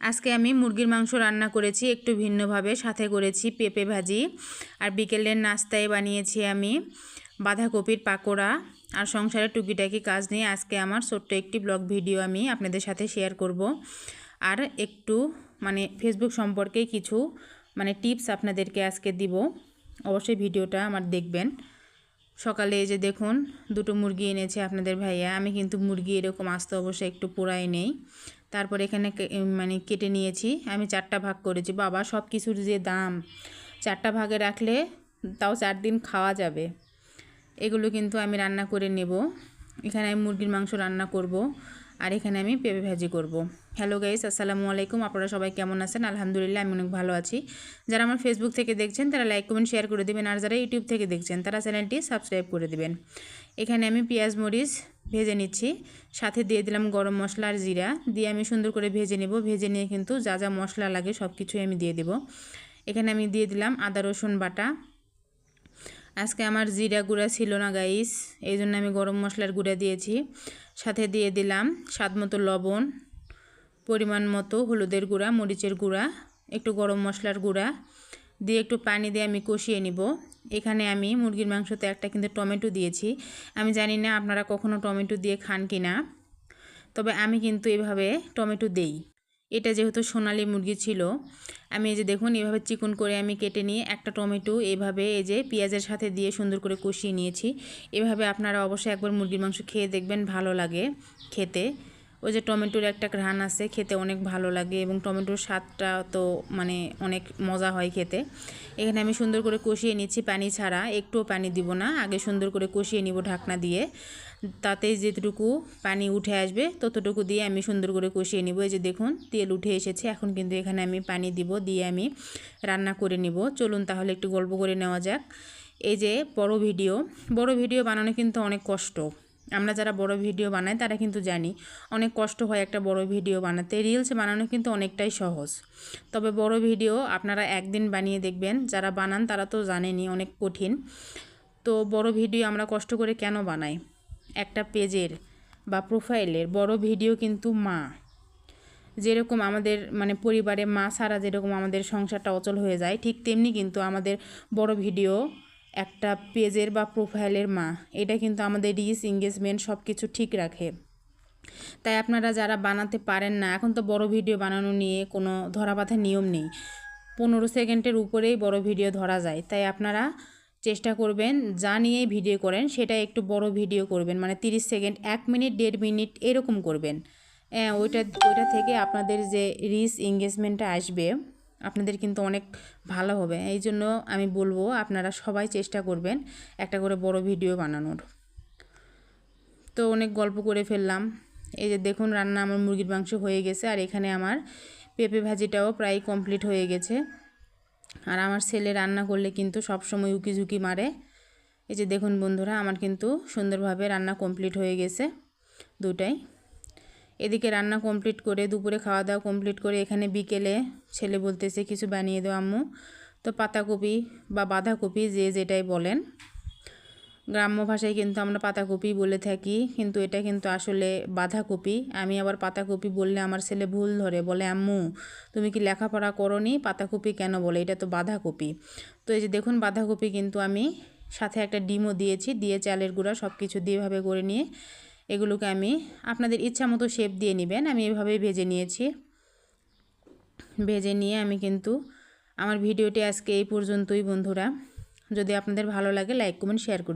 আজকে আমি মুরগির মাংস রান্না করেছি একটু ভিন্নভাবে, সাথে করেছি পেঁপে ভাজি। আর বিকেলের নাস্তায় বানিয়েছি আমি বাঁধাকপির পাকোড়া। আর সংসারের টুকিটাকি কাজ নিয়ে আজকে আমার ছোট্ট একটি ব্লগ ভিডিও আমি আপনাদের সাথে শেয়ার করব। আর একটু ফেসবুক সম্পর্কে কিছু টিপস আপনাদেরকে আজকে দিব। অবশ্যই ভিডিওটা আমার দেখবেন। সকালে এই যে দেখুন দুটো মুরগি এনেছে আপনাদের ভাইয়া। আমি কিন্তু মুরগি এরকম আস্ত অবশ্যই একটু পোড়াই নেই। তারপর এখানে কেটে নিয়েছি। আমি 4টা ভাগ করেছি। বাবা সব কিছুর যে দাম, 4টা ভাগে রাখলে তাও 4 দিন খাওয়া যাবে। এগুলো কিন্তু আমি রান্না করে নেব। এখানে আমি মুরগির মাংস রান্না করব, আর এখানে আমি পেঁপে ভাজি করব। হ্যালো গাইস, আসসালামু আলাইকুম। আপনারা সবাই কেমন আছেন? আলহামদুলিল্লাহ আমি অনেক ভালো আছি। যারা আমার ফেসবুক থেকে দেখছেন তারা লাইক কমেন্ট শেয়ার করে দেবেন, আর যারা ইউটিউব থেকে দেখছেন তারা চ্যানেলটি সাবস্ক্রাইব করে দেবেন। এখানে আমি পেঁয়াজ মরিচ ভেজে নিচ্ছি, সাথে দিয়ে দিলাম গরম মশলা আর জিরা দিয়ে আমি সুন্দর করে ভেজে নেব। ভেজে নিয়ে কিন্তু যা যা মশলা লাগে সব কিছুই আমি দিয়ে দেব। এখানে আমি দিয়ে দিলাম আদা রসুন বাটা। আজকে আমার জিরা গুঁড়া ছিল না গাইস, এই জন্য আমি গরম মশলার গুঁড়া দিয়েছি। সাথে দিয়ে দিলাম স্বাদ মতো লবণ, পরিমাণ মতো হলুদের গুঁড়া, মরিচের গুঁড়া, একটু গরম মশলার গুঁড়া দিয়ে একটু পানি দিয়ে আমি কষিয়ে নিব। এখানে আমি মুরগির মাংসতে একটা কিন্তু টমেটো দিয়েছি। আমি জানি না আপনারা কখনো টমেটো দিয়ে খান কি না, তবে আমি কিন্তু এভাবে টমেটো দেই। এটা যেহেতু সোনালি মুরগি ছিল, আমি এই যে দেখুন এভাবে চিকন করে আমি কেটে নিয়ে একটা টমেটো এভাবে এই যে পেঁয়াজের সাথে দিয়ে সুন্দর করে কষিয়ে নিয়েছি। এভাবে আপনারা অবশ্যই একবার মুরগির মাংস খেয়ে দেখবেন, ভালো লাগে খেতে। ওই যে টমেটোর একটা ঘ্রাণ আছে, খেতে অনেক ভালো লাগে, এবং টমেটোর স্বাদটা তো অনেক মজা হয় খেতে। এখানে আমি সুন্দর করে কষিয়ে নিচ্ছি পানি ছাড়া, একটুও পানি দিব না। আগে সুন্দর করে কষিয়ে নিব ঢাকনা দিয়ে, তাতে যেটুকু পানি উঠে আসবে ততটুকু দিয়ে আমি সুন্দর করে কষিয়ে নিব। এই যে দেখুন তেল উঠে এসেছে। এখন কিন্তু এখানে আমি পানি দিব, দিয়ে আমি রান্না করে নিব। চলুন তাহলে একটু গল্প করে নেওয়া যাক। এই যে বড় ভিডিও বানানো কিন্তু অনেক কষ্ট। আমরা যারা বড় ভিডিও বানাই তারা কিন্তু জানি অনেক কষ্ট হয় একটা বড় ভিডিও বানাতে। রিলস বানানো কিন্তু অনেকটাই সহজ, তবে বড় ভিডিও আপনারা একদিন বানিয়ে দেখবেন। যারা বানান তারা তো জানেনই অনেক কঠিন। তো বড় ভিডিও আমরা কষ্ট করে কেন বানাই? একটা পেজের বা প্রোফাইলের বড় ভিডিও কিন্তু যেরকম আমাদের পরিবারে মা ছাড়া যেরকম আমাদের সংসারটা অচল হয়ে যায়, ঠিক তেমনি কিন্তু আমাদের বড় ভিডিও একটা পেজের বা প্রোফাইলের এটা কিন্তু আমাদের রিচ এঙ্গেজমেন্ট সব কিছু ঠিক রাখে। তাই আপনারা যারা বানাতে পারেন না, এখন তো বড় ভিডিও বানানো নিয়ে কোনো ধরাবাঁধা নিয়ম নেই, 15 সেকেন্ডের উপরেই বড় ভিডিও ধরা যায়। তাই আপনারা চেষ্টা করবেন যা নিয়েই ভিডিও করেন সেটা একটু বড় ভিডিও করবেন, 30 সেকেন্ড, 1 মিনিট, 1.5 মিনিট এরকম করবেন। ওইটা থেকে আপনাদের যে রিচ এঙ্গেজমেন্টটা আসবে আপনাদের কিন্তু অনেক ভালো হবে। এই জন্য আমি বলবো আপনারা সবাই চেষ্টা করবেন একটা করে বড় ভিডিও বানানোর। তো অনেক গল্প করে ফেললাম। এই যে দেখুন রান্না আমার মুরগির মাংস হয়ে গেছে, আর এখানে আমার পেঁপে ভাজিটাও প্রায় কমপ্লিট হয়ে গেছে। আর আমার ছেলে রান্না করলে কিন্তু সবসময় উকিঝুঁকি মারে। এই যে দেখুন বন্ধুরা, আমার কিন্তু সুন্দরভাবে রান্না কমপ্লিট হয়ে গেছে দুটাই। এদিকে রান্না কমপ্লিট করে দুপুরে খাওয়া দাওয়া কমপ্লিট করে এখানে বিকেলে ছেলে বলতেছে কিছু বানিয়ে দাও আম্মু। তো পাতাকপি বা বাঁধাকপি যে যেটাই বলেন, গ্রাম্য ভাষায় কিন্তু আমরা পাতাকপি বলে থাকি, কিন্তু এটা কিন্তু আসলে বাঁধাকপি। আমি আবার পাতাকপি বললে আমার ছেলে ভুল ধরে, বলে আম্মু তুমি কি লেখাপড়া করোনি, পাতাকপি কেন বলে, এটা তো বাঁধাকপি। তো এই যে দেখুন বাঁধাকপি কিন্তু আমি সাথে একটা ডিমও দিয়েছি, দিয়ে চালের গুঁড়া সব কিছু দিয়ে এভাবে করে নিয়ে এগুলোকে আমি আপনাদের ইচ্ছা মতো শেপ দিয়ে নেবেন। আমি এভাবেই ভেজে নিয়েছি। ভেজে নিয়ে আমি কিন্তু আমার ভিডিওটি আজকে এই পর্যন্তই বন্ধুরা। যদি আপনাদের ভালো লাগে লাইক কমেন্ট শেয়ার করুন।